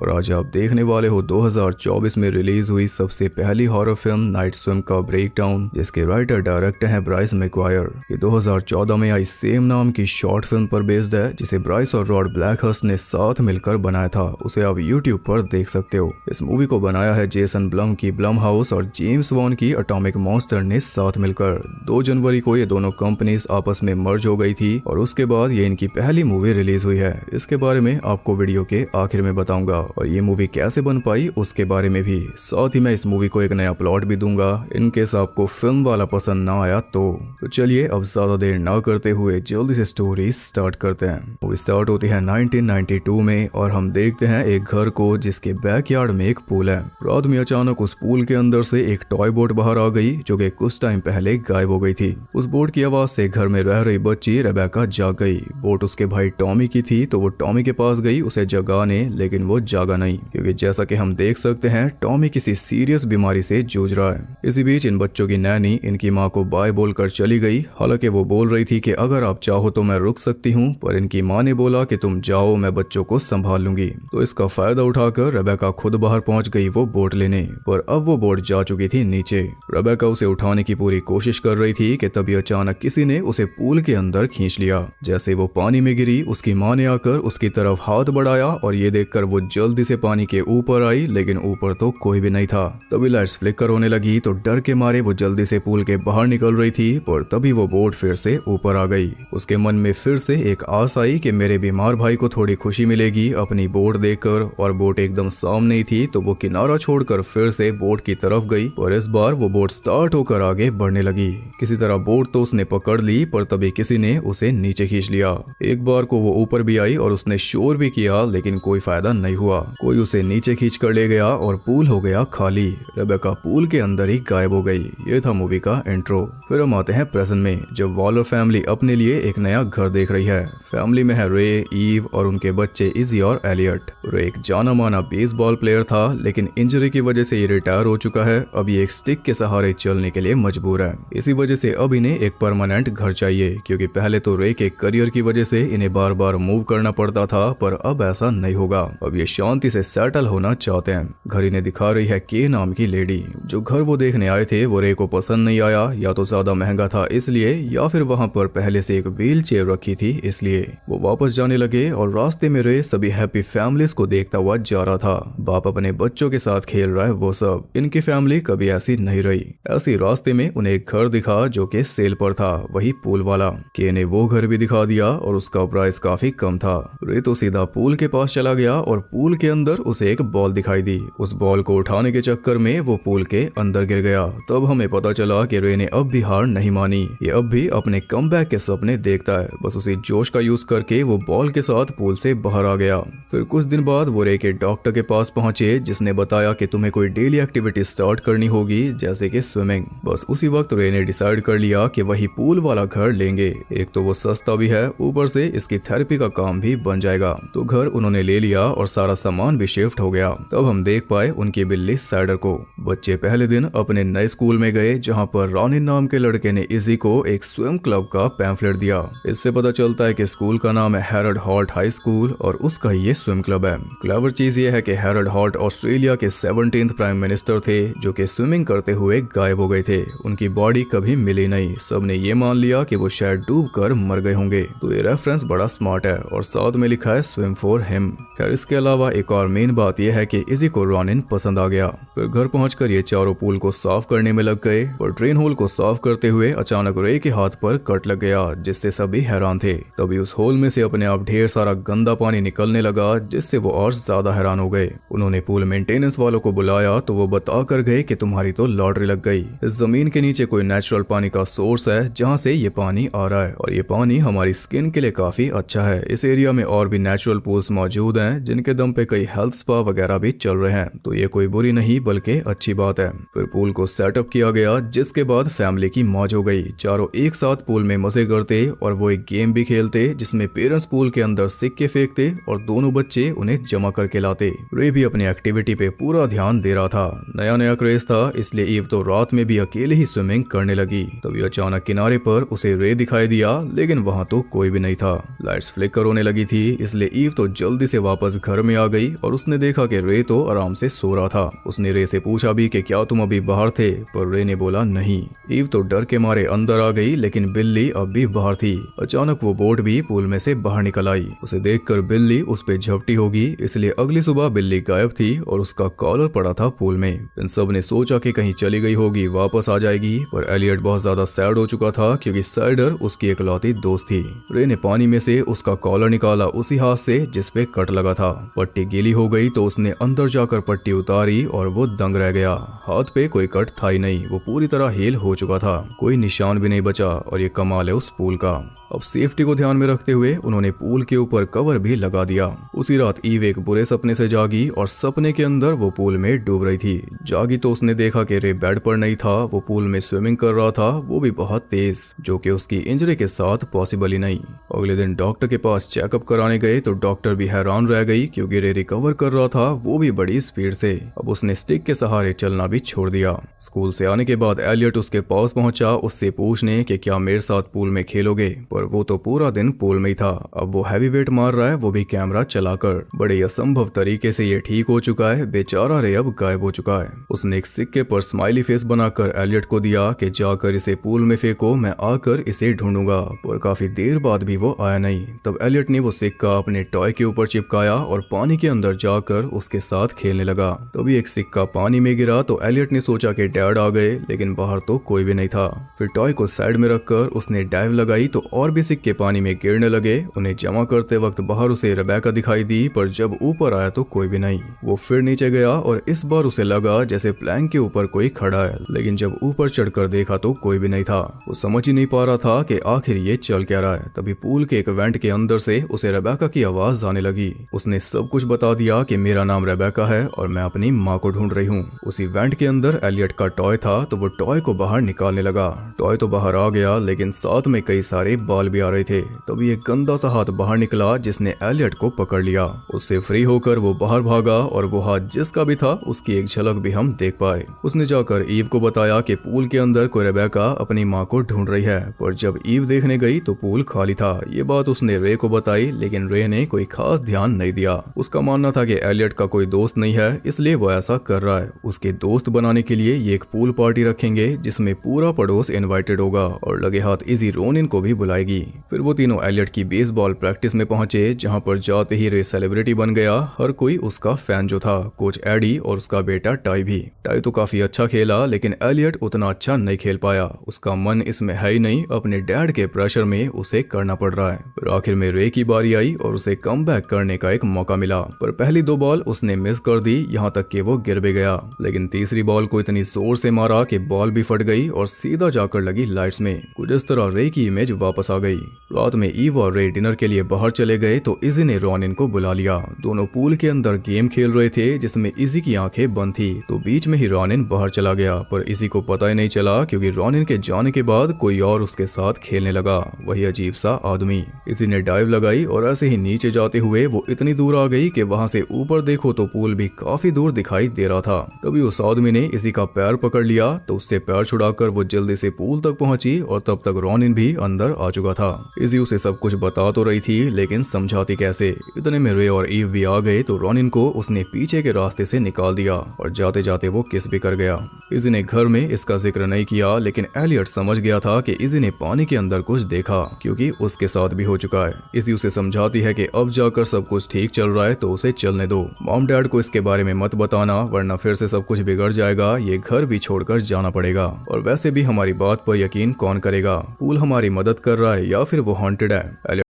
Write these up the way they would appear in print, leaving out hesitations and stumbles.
और आज आप देखने वाले हो 2024 में रिलीज हुई सबसे पहली हॉरर फिल्म नाइट स्विम का ब्रेकडाउन, जिसके राइटर डायरेक्टर हैं ब्राइस मैकग्वायर। ये 2014 में आई सेम नाम की शॉर्ट फिल्म पर बेस्ड है, जिसे ब्राइस और रॉड ब्लैकहर्स्ट ने साथ मिलकर बनाया था। उसे आप यूट्यूब पर देख सकते हो। इस मूवी को बनाया है जेसन ब्लम की ब्लम हाउस और जेम्स वॉन की एटॉमिक मॉन्स्टर ने साथ मिलकर। 2 जनवरी को ये दोनों कंपनीज आपस में मर्ज हो गई थी और उसके बाद ये इनकी पहली मूवी रिलीज हुई है। इसके बारे में आपको वीडियो के आखिर में बताऊंगा और ये मूवी कैसे बन पाई उसके बारे में भी। साथ ही मैं इस मूवी को एक नया प्लॉट भी दूंगा इनकेस आपको फिल्म वाला पसंद ना आया तो चलिए अब ज्यादा देर ना करते हुए जल्दी से स्टोरी स्टार्ट करते हैं। मूवी स्टार्ट होती है 1992 में और हम देखते हैं एक घर को जिसके बैकयार्ड में एक पूल है। रात में अचानक उस पूल के अंदर से एक टॉय बोट बाहर आ गई जो कि कुछ टाइम पहले गायब हो गई थी। उस बोट की आवाज से घर में रह रही बच्ची रेबेका जाग गई। बोट उसके भाई टॉमी की थी तो वो टॉमी के पास गई उसे जगाने, लेकिन वो जागा नहीं क्योंकि जैसा कि हम देख सकते हैं टॉमी किसी सीरियस बीमारी से जूझ रहा है। इसी बीच इन बच्चों की नैनी इनकी माँ को बाय बोलकर चली गई। हालांकि वो बोल रही थी कि अगर आप चाहो तो मैं रुक सकती हूँ, पर इनकी माँ ने बोला कि तुम जाओ, मैं बच्चों को संभाल लूंगी। तो इसका फायदा उठाकर रेबेका खुद बाहर पहुंच गई वो बोट लेने, पर अब वो बोट जा चुकी थी नीचे। रेबेका उसे उठाने की पूरी कोशिश कर रही थी कि तभी अचानक किसी ने उसे पूल के अंदर खींच लिया। जैसे वो पानी में गिरी उसकी माँ ने आकर उसकी तरफ हाथ बढ़ाया और ये देखकर वो जल्दी से पानी के ऊपर आई, लेकिन ऊपर तो कोई भी नहीं था। तभी लाइट्स फ्लिकर होने लगी तो डर के मारे वो जल्दी से पूल के बाहर निकल रही थी, पर तभी वो बोट फिर से ऊपर आ गई। उसके मन में फिर से एक आस आई कि मेरे बीमार भाई को थोड़ी खुशी मिलेगी अपनी बोट देखकर, और बोट एकदम सामने ही थी तो वो किनारा छोड़कर फिर से बोट की तरफ गई और इस बार वो बोट स्टार्ट होकर आगे बढ़ने लगी। किसी तरह बोट तो उसने पकड़ ली, पर तभी किसी ने उसे नीचे खींच लिया। एक बार को वो ऊपर भी आई और उसने शोर भी किया, लेकिन कोई फायदा नहीं हुआ। कोई उसे नीचे खींच कर ले गया और पूल हो गया खाली। रेबेका पूल के अंदर ही गायब हो गई। ये था मूवी का इंट्रो। फिर हम आते हैं प्रेजेंट में, जब वॉलर फैमिली अपने लिए एक नया घर देख रही है। फैमिली में है रे, ईव और उनके बच्चे इजी और एलियट। रे एक जाना माना बेसबॉल प्लेयर था, लेकिन इंजरी की वजह से ये रिटायर हो चुका है। अब ये एक स्टिक के सहारे चलने के लिए मजबूर है। इसी वजह से अब इन्हें एक परमानेंट घर चाहिए, क्योंकि पहले तो रे के करियर की वजह से इन्हें बार बार मूव करना पड़ता था, पर अब ऐसा नहीं होगा। अब ये शांति से सेटल होना चाहते हैं। घर इन्हें दिखा रही है के नाम की लेडी। जो घर वो देखने आए थे वो रे को पसंद नहीं आया, या तो ज्यादा महंगा था इसलिए, या फिर वहां पर पहले से एक व्हील चेयर रखी थी इसलिए। वो वापस जाने लगे और रास्ते में रे सभी हैप्पी फैमिलीज को देखता हुआ जा रहा था। बाप अपने बच्चों के साथ खेल रहा है वो सब। इनकी फैमिली कभी ऐसी नहीं रही। ऐसी रास्ते में उन्हें एक घर दिखा जो कि सेल पर था, वही पूल वाला। के ने वो घर भी दिखा दिया और उसका प्राइस काफी कम था। रे तो सीधा पूल के पास चला गया और पूल के अंदर उसे एक बॉल दिखाई दी। उस बॉल को उठाने के चक्कर में वो पूल के अंदर गिर गया। तब हमें पता चला कि रे ने अब भी हार नहीं मानी। ये अब भी अपने कमबैक के सपने देखता है। बस उसी जोश का यूज करके वो बॉल के साथ पूल से बाहर आ गया। फिर कुछ दिन बाद वो रे के डॉक्टर के पास पहुंचे, जिसने बताया कि तुम्हें कोई डेली एक्टिविटी स्टार्ट करनी होगी, जैसे कि स्विमिंग। बस उसी वक्त रे ने डिसाइड कर लिया कि वही पूल वाला घर लेंगे। एक तो वो सस्ता भी है, ऊपर से इसकी थेरेपी का काम भी बन जाएगा। तो घर उन्होंने ले लिया और सारा सामान भी शिफ्ट हो गया। तब हम देख पाए उनकी बिल्ली सैडर को। बच्चे पहले दिन अपने नए स्कूल में गए, जहां पर रॉनिन नाम के लड़के ने इजी को एक स्विम क्लब का पैम्फलेट दिया। इससे पता चलता है कि स्कूल का नाम है हैरोल्ड हॉल्ट हाई स्कूल और उसका ये स्विम क्लब है। क्लेवर चीज ये है कि हैरोल्ड हॉल्ट ऑस्ट्रेलिया के 17th प्राइम मिनिस्टर थे, जो कि स्विमिंग करते हुए गायब हो गए थे। उनकी बॉडी कभी मिली नहीं। सबने ये मान लिया कि वो शायद डूब कर मर गए होंगे। तो ये रेफरेंस बड़ा स्मार्ट है और साथ में लिखा है स्विम फॉर हिम। खैर इसके अलावा एक और मेन बात यह है कि इजी को रॉनिन पसंद आ गया। फिर घर पहुंचकर ये चारों पूल को साफ करने में लग गए और ट्रेन होल को साफ करते हुए अचानक रे के हाथ पर कट लग गया, जिससे सभी हैरान थे। तभी उस होल में से अपने आप ढेर सारा गंदा पानी निकलने लगा, जिससे वो और ज्यादा हैरान हो गए। उन्होंने पूल मेंटेनेंस वालों को बुलाया तो वो बता कर गए कि तुम्हारी तो लॉटरी लग गई। इस जमीन के नीचे कोई नेचुरल पानी का सोर्स है जहाँ से ये पानी आ रहा है, और ये पानी हमारी स्किन के लिए काफी अच्छा है। इस एरिया में और भी नेचुरल पूल्स मौजूद हैं, जिनके दम पे कई हेल्थ स्पा वगैरह भी चल रहे हैं। तो ये कोई बुरी नहीं बल्कि अच्छी बात है। फिर पूल को सेटअप किया गया, जिसके बाद फैमिली की मौज हो गई। चारों एक साथ पूल में मजे करते और वो एक गेम भी खेलते, जिसमें पेरेंट्स पूल के अंदर सिक्के फेंकते और दोनों बच्चे उन्हें जमा करके लाते। रे भी अपनी एक्टिविटी पे पूरा ध्यान दे रहा था। नया नया क्रेज था, इसलिए ईव तो रात में भी अकेले ही स्विमिंग करने लगी। तभी अचानक किनारे पर उसे रे दिखाई दिया, लेकिन वहां तो कोई भी नहीं था। लाइट्स फ्लिकर होने लगी थी, इसलिए ईव तो जल्दी से वापस घर में आ आ गई और उसने देखा कि रे तो आराम से सो रहा था। उसने रे से पूछा भी कि क्या तुम अभी बाहर थे, पर रे ने बोला नहीं। ईव तो डर के मारे अंदर आ गई, लेकिन बिल्ली अब भी बाहर थी। अचानक वो बोट भी पूल में से बाहर निकल आई। उसे देखकर बिल्ली उस पे झपटी होगी, इसलिए अगली सुबह बिल्ली गायब थी और उसका कॉलर पड़ा था पूल में। इन सब ने सोचा कि कहीं चली गई होगी, वापस आ जाएगी, पर एलियट बहुत ज्यादा सैड हो चुका था क्योंकि साइडर उसकी इकलौती दोस्त थी। रे ने पानी में से उसका कॉलर निकाला उसी हाथ से जिस पे कट लगा था। पट्टी गीली हो गई तो उसने अंदर जाकर पट्टी उतारी और वो दंग रह गया। हाथ पे कोई कट था ही नहीं, वो पूरी तरह हील हो चुका था, कोई निशान भी नहीं बचा। और ये कमाल है उस पूल का। अब सेफ्टी को ध्यान में रखते हुए उन्होंने पूल के ऊपर कवर भी लगा दिया। उसी रात ईव एक बुरे सपने से जागी और सपने के अंदर वो पूल में डूब रही थी। जागी तो उसने देखा कि रे बेड पर नहीं था, वो पूल में स्विमिंग कर रहा था, वो भी बहुत तेज, जो कि उसकी इंजरी के साथ पॉसिबल ही नहीं। अगले दिन डॉक्टर के पास चेकअप कराने गए तो डॉक्टर भी हैरान रह गई क्योंकि रे रिकवर कर रहा था, वो भी बड़ी स्पीड से। अब उसने स्टिक के सहारे चलना भी छोड़ दिया। स्कूल से आने के बाद एलियट उसके पास पहुंचा उससे पूछने कि क्या मेरे साथ पूल में खेलोगे, पर वो तो पूरा दिन पूल में ही था। अब वो हैवी वेट मार रहा है, वो भी कैमरा चलाकर। बड़े असंभव तरीके से ये ठीक हो चुका है। बेचारा रे अब गायब हो चुका है। उसने एक सिक्के पर स्माइली फेस बनाकर एलियट को दिया कि जाकर इसे पूल में फेंको, मैं आकर इसे ढूंढूंगा। पर काफी देर बाद भी वो आया नहीं। तब एलियट ने वो सिक्का अपने टॉय के ऊपर चिपकाया और पानी के अंदर जाकर उसके साथ खेलने लगा। तभी एक सिक्का पानी में गिरा तो एलियट ने सोचा कि डैड आ गए, लेकिन बाहर तो कोई भी नहीं था। फिर टॉय को साइड में रखकर उसने डाइव लगाई तो और भी सिक्के पानी में गिरने लगे। उन्हें जमा करते वक्त बाहर उसे रेबेका दिखाई दी, पर जब ऊपर आया तो कोई भी नहीं। वो फिर नीचे गया और इस बार उसे लगा जैसे प्लैंक के ऊपर कोई खड़ा है, लेकिन जब ऊपर चढ़कर देखा तो कोई भी नहीं था। वो समझ ही नहीं पा रहा था कि आखिर ये चल क्या रहा है। तभी पूल के एक वेंट के अंदर से उसे रेबेका की आवाज आने लगी। उसने सब कुछ बता दिया कि मेरा नाम रेबेका है और मैं अपनी माँ को ढूंढ रही हूँ। उसी वेंट के अंदर एलियट का टॉय था तो वो टॉय को बाहर निकालने लगा। टॉय तो बाहर आ गया, लेकिन साथ में कई सारे बाल भी आ रहे थे। तभी एक गंदा सा हाथ बाहर निकला जिसने एलियट को पकड़ लिया। उससे फ्री होकर वो बाहर भागा और वो हाथ जिसका भी था उसकी एक झलक भी हम देख पाए। उसने जाकर ईव को बताया कि पूल के अंदर कोई रेबेका अपनी माँ को ढूंढ रही है, पर जब ईव देखने गई तो पूल खाली था। ये बात उसने रे को बताई, लेकिन रे ने कोई खास ध्यान नहीं दिया। उसका मानना था कि एलियट का कोई दोस्त नहीं है, इसलिए वो ऐसा कर रहा है। उसके दोस्त बनाने के लिए ये एक पूल पार्टी रखेंगे जिसमें पूरा पड़ोस इनवाइटेड होगा और लगे हाथ इजी रोनिन को भी बुलाएगी। फिर वो तीनों एलियट की बेसबॉल प्रैक्टिस में पहुंचे, जहां पर जाते ही रे सेलिब्रिटी बन गया। हर कोई उसका फैन जो था, कोच एडी और उसका बेटा टाई भी। टाई तो काफी अच्छा खेला, लेकिन एलियट उतना अच्छा नहीं खेल पाया। उसका मन इसमें है ही नहीं, अपने डैड के प्रेशर में उसे करना पड़ रहा है। पर आखिर में रे की बारी आई और उसे कम बैक करने का एक मौका मिला, पर पहली 2 बॉल उसने मिस कर दी, यहाँ तक कि वो गिर भी गया। लेकिन तीसरी बॉल को इतनी जोर से मारा कि बॉल भी फट गई और सीधा जाकर लगी लाइट्स में। कुछ इस तरह रे की इमेज वापस आ गई। रात में ईव और रे डिनर के लिए बाहर चले गए तो इजी ने रॉनिन को बुला लिया। दोनों पूल के अंदर गेम खेल रहे थे जिसमें इजी की आंखें बंद थी, तो बीच में ही रॉनिन बाहर चला गया। पर इजी को पता ही नहीं चला क्योंकि रॉनिन के जाने के बाद कोई और उसके साथ खेलने लगा, वही अजीब सा आदमी। इजी ने डाइव लगाई और ऐसे ही नीचे जाते हुए वो इतनी दूर आ गई कि वहां से ऊपर देखो तो पूल भी काफी दूर दिखाई दे रहा था। तभी उस आदमी ने इजी का पैर पकड़ लिया तो उससे पैर छुड़ाकर वो जल्दी से पूल तक पहुंची और तब तक रॉनिन भी अंदर आ चुका था। इजी उसे सब कुछ बता तो रही थी, लेकिन समझाती कैसे। इतने में रे और ईव भी आ गए तो रॉनिन को उसने पीछे के रास्ते से निकाल दिया और जाते जाते वो किस भी कर गया। इजी ने घर में इसका जिक्र नहीं किया, लेकिन एलियट समझ गया था कि इजी ने पानी के अंदर कुछ देखा क्योंकि उसके साथ भी हो चुका है। इजी उसे समझाती है कि अब जाकर सब कुछ ठीक चल रहा है तो उसे चलने दो। मॉम डैड को इसके बारे में मत बताना, वरना फिर से सब कुछ बिगड़ जाएगा, ये घर भी छोड़कर जाना पड़ेगा। और वैसे भी हमारी बात पर यकीन कौन करेगा, पूल हमारी मदद कर रहा है या फिर वो हॉन्टेड है।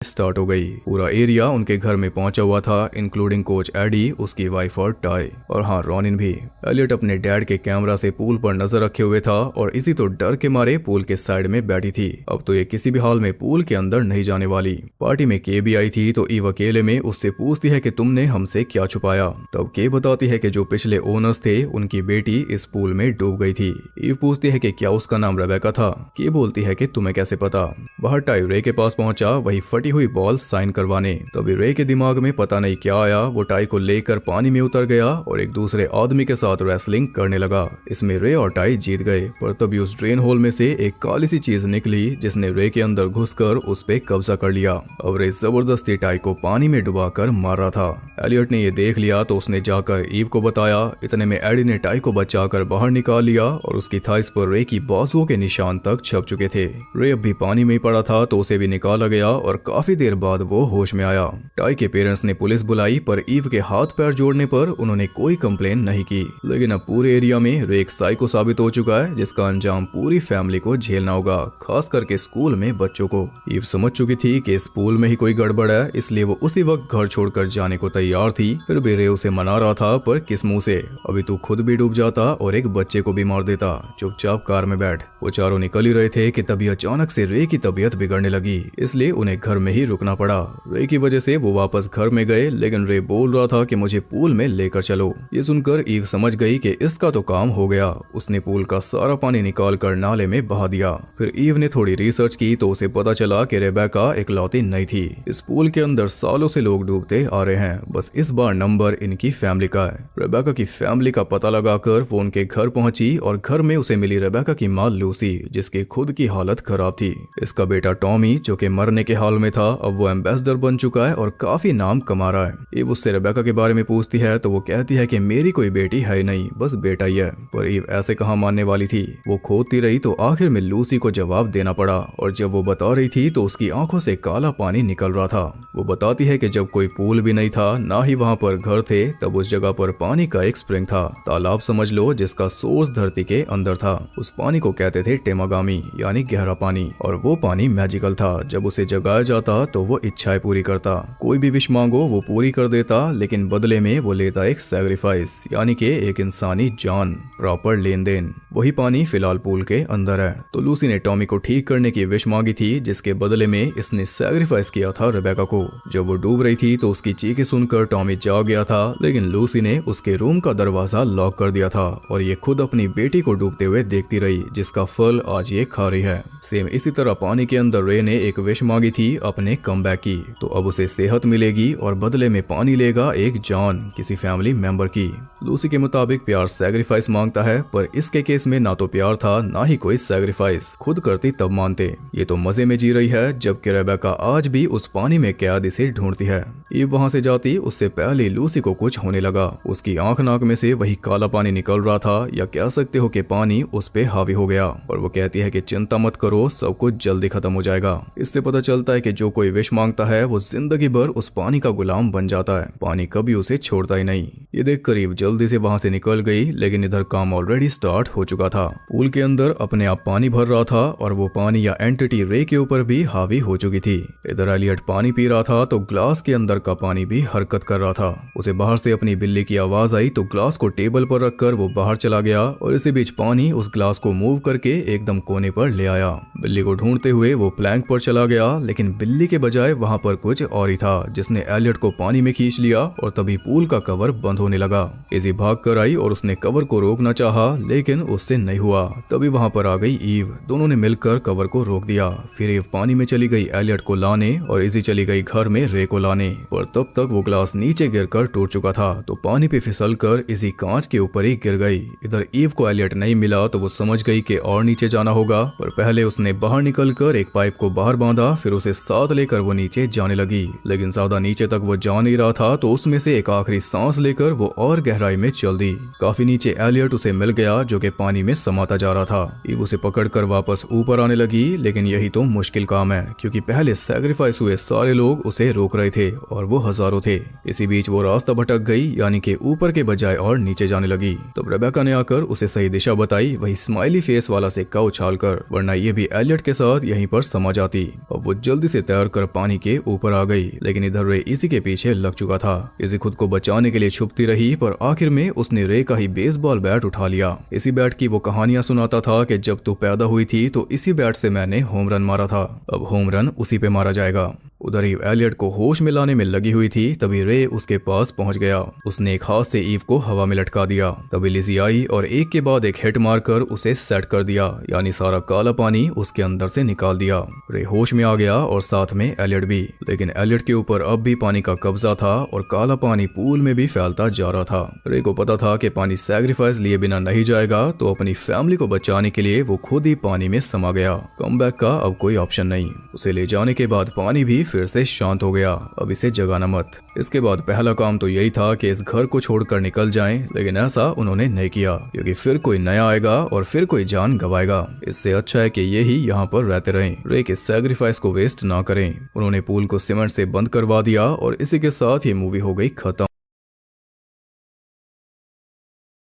स्टार्ट हो गई। पूरा एरिया उनके घर में पहुंचा हुआ था, इंक्लूडिंग कोच एडी, उसकी वाइफ और टाई, और हाँ रॉनिन भी। एलियट अपने डैड के कैमरा से पूल पर नजर रखे हुए था और इसी तो डर के मारे पूल के साइड में बैठी थी। अब तो ये किसी भी हाल में पूल के अंदर नहीं जाने वाली। पार्टी में के भी आई थी तो ईव अकेले में उससे पूछती है कि तुमने हमसे क्या छुपाया। तब के बताती है कि जो पिछले ओनर्स थे उनकी बेटी इस पूल में डूब गई थी। ईव पूछती है कि क्या उसका नाम रेबेका था। के बोलती है कि तुम्हें कैसे पता। बाहर टाई रे के पास पहुंचा, वही फटी हुई बॉल साइन करवाने। तभी रे के दिमाग में पता नहीं क्या आया, वो टाई को लेकर पानी में उतर गया और एक दूसरे आदमी के साथ रेसलिंग करने लगा। इसमें रे और टाई जीत गए, पर तभी उस ड्रेन होल में से एक काली सी चीज निकली जिसने रे के अंदर घुसकर उस पे कब्जा कर लिया। अब रे जबरदस्ती टाई को पानी में डुबाकर मार रहा था। एलियट ने ये देख लिया तो उसने जाकर ईव को बताया। इतने में एडी ने टाई को बचाकर बाहर निकाल लिया और उसकी थाइस पर रे की बाजुओं के निशान तक छप चुके थे। रे अब भी पानी में ही पड़ा था तो उसे भी निकाला गया और काफी देर बाद वो होश में आया। टाई के पेरेंट्स ने पुलिस बुलाई, पर ईव के हाथ पैर जोड़ने पर उन्होंने कोई कंप्लेन नहीं की। लेकिन अब पूरे एरिया में रे एक साइको साबित हो चुका है, जिसका अंजाम पूरी फैमिली को झेलना होगा, खास करके स्कूल में बच्चों को। ईव समझ चुकी थी कि स्कूल में ही कोई गड़बड़ है, इसलिए वो उसी वक्त घर छोड़कर जाने को तैयार थी। फिर भी रे उसे मना रहा था, पर किस मुंह से? अभी तू खुद भी डूब जाता और एक बच्चे को भी मार देता। चुपचाप कार में बैठ। वो चारों निकल ही रहे थे कि तभी अचानक से रे की तबीयत बिगड़ने लगी, इसलिए उन्हें घर में ही रुकना पड़ा। रे की वजह से वो वापस घर में गए, लेकिन रे बोल रहा था कि मुझे पूल में लेकर चलो। ये सुनकर ईव समझ गई कि इसका तो काम हो गया। उसने पूल का सारा पानी निकाल कर नाले में बहा दिया। फिर ईव ने थोड़ी रिसर्च की तो उसे पता चला कि रेबेका इकलौती नहीं थी। इस पूल के अंदर सालों से लोग डूबते आ रहे हैं, बस इस बार नंबर इनकी फैमिली का है। रेबेका की फैमिली का पता लगाकर वो उनके घर पहुंची और घर में उसे मिली रेबेका की माँ लूसी, जिसकी खुद की हालत खराब थी। इसका बेटा टॉमी जो कि मरने के हाल में था, अब वो एम्बेसडर बन चुका है और काफी नाम कमा रहा है। ईव उससे रेबेका के बारे में पूछती है तो वो कहती है कि मेरी कोई बेटी है ही नहीं, बस बेटा ही है। पर ईव ऐसे कहाँ मानने वाली थी। वो खोदती रही तो आखिर में लूसी को जवाब देना पड़ा, और जब वो बता रही थी तो उसकी आंखों से काला पानी निकल रहा था। वो बताती है कि जब कोई पूल भी नहीं था, ना ही वहाँ पर घर थे, तब उस जगह पर पानी का एक स्प्रिंग था, तालाब समझ लो, जिसका सोर्स धरती के अंदर था। उस पानी को कहते थे टेमागामी, यानी गहरा पानी, और वो पानी मैजिकल था। जब उसे जगाया जाता तो वो इच्छाएं पूरी करता। कोई भी विश मांगो वो पूरी कर देता, लेकिन बदले में वो लेता एक सैक्रिफाइस, यानी कि एक इंसानी जान, प्रॉपर लेन देन। वही पानी फिलहाल पूल के अंदर है। तो लूसी ने टॉमी को ठीक करने की विश मांगी थी, जिसके बदले में इसने सैक्रिफाइस किया था रेबेका को। जब वो डूब रही थी तो उसकी चीखें सुनकर टॉमी जाग गया था, लेकिन लूसी ने उसके रूम का दरवाजा लॉक कर दिया था और ये खुद अपनी बेटी को डूबते हुए देखती रही, जिसका फल आज ये खा रही है। सेम इसी तरह पानी के अंदर रे ने एक विश मांगी थी अपने कमबैक की, तो अब उसे सेहत मिलेगी और बदले में पानी लेगा एक जान, किसी फैमिली मेंबर की। लूसी के मुताबिक प्यार सैक्रिफाइस मांगता है, पर इसके केस में ना तो प्यार था ना ही कोई सैक्रिफाइस। खुद करती तब मानते। ये तो मजे में जी रही है, जबकि रेबेका आज भी उस पानी में कैद इसे ढूंढती है। ईव वहां से जाती उससे पहले लूसी को कुछ होने लगा। उसकी आंख नाक में से वही काला पानी निकल रहा था, या कह सकते हो कि पानी उस पे हावी हो गया, और वो कहती है कि चिंता मत करो, सब कुछ जल्दी खत्म हो जाएगा। इससे पता चलता है कि जो कोई विश मांगता है वो जिंदगी भर उस पानी का गुलाम बन जाता है। पानी कभी उसे छोड़ता ही नहीं। ये देख करीब जल्दी से वहां से निकल गई, लेकिन इधर काम ऑलरेडी स्टार्ट हो चुका था। पूल के अंदर अपने आप पानी भर रहा था और वो पानी या एंटिटी रे के ऊपर भी हावी हो चुकी थी। इधर एलियट पानी पी रहा था तो ग्लास के अंदर का पानी भी हरकत कर रहा था। उसे बाहर से अपनी बिल्ली की आवाज आई तो ग्लास को टेबल पर रखकर वो बाहर चला गया, और इसी बीच पानी उस ग्लास को मूव करके एकदम कोने पर ले आया। बिल्ली को ढूंढते हुए वो प्लैंक पर चला गया, लेकिन बिल्ली के बजाय वहां पर कुछ और ही था, जिसने एलियट को पानी में खींच लिया, और तभी पूल का कवर बंद होने लगा। इजी भाग कर आई और उसने कवर को रोकना चाहा, लेकिन उससे नहीं हुआ। तभी वहां पर आ गई ईव। दोनों ने मिलकर कवर को रोक दिया। फिर ईव पानी में चली गई एलियट को लाने, और इजी चली गई घर में रे को लाने, पर तब तक वो ग्लास नीचे गिरकर टूट चुका था। तो पानी पे फिसलकर इजी कांच के ऊपर ही गिर गई। इधर ईव को एलियट नहीं मिला तो वो समझ गई कि और नीचे जाना होगा, पर पहले उसने बाहर निकलकर एक पाइप को बाहर बांधा, फिर उसे साथ लेकर वो नीचे जाने लगी। लेकिन ज्यादा नीचे तक वो जा नहीं रहा था, तो उसमें से एक आखिरी सांस लेकर वो और गहराई में चल दी। काफी नीचे एलियट उसे मिल गया, जो कि पानी में समाता जा रहा था। ईव उसे पकड़कर वापस ऊपर आने लगी, लेकिन यही तो मुश्किल काम है, क्योंकि पहले सैक्रिफाइस हुए सारे लोग उसे रोक रहे थे, और वो हजारों थे। इसी बीच वो रास्ता भटक गई, यानी कि ऊपर के बजाय और नीचे जाने लगी। तब रेबेका ने आकर उसे सही दिशा बताई, वही स्माइली फेस वाला सिक्का उछालकर, वरना ये भी एलियट के साथ यहीं पर समा जाती। अब वो जल्दी से तैर कर पानी के ऊपर आ गई, लेकिन इधर रे इसी के पीछे लग चुका था। इसी खुद को बचाने के लिए छुपती रही, पर आखिर में उसने रे का ही बेसबॉल बैट उठा लिया। इसी बैट की वो कहानियां सुनाता था कि जब तू पैदा हुई थी तो इसी बैट से मैंने होम रन मारा था, अब होम रन उसी पे मारा जाएगा। उधर ही एलियट को होश में लाने में लगी हुई थी, तभी रे उसके पास पहुंच गया। उसने एक हाथ से ईव को हवा में लटका दिया। तभी लिजी आई और एक के बाद एक हिट मारकर उसे सेट कर दिया, यानी सारा काला पानी उसके अंदर से निकाल दिया। रे होश में आ गया और साथ में एलियट भी, लेकिन एलियट के ऊपर अब भी पानी का कब्जा था और काला पानी पूल में भी फैलता जा रहा था। रे को पता था कि पानी सैक्रिफाइस लिए बिना नहीं जाएगा, तो अपनी फैमिली को बचाने के लिए वो खुद ही पानी में समा गया। कमबैक का अब कोई ऑप्शन नहीं। उसे ले जाने के बाद पानी भी फिर से शांत हो गया। अब इसे जगाना मत। इसके बाद पहला काम तो यही था कि इस घर को छोड़कर निकल जाएं, लेकिन ऐसा उन्होंने नहीं किया, क्योंकि फिर कोई नया आएगा और फिर कोई जान गवाएगा। इससे अच्छा है कि ये ही यहाँ पर रहते रहें। रे के सैक्रिफाइस को वेस्ट ना करें। उन्होंने पूल को सीमेंट से बंद करवा दिया और इसी के साथ ये मूवी हो गई खत्म।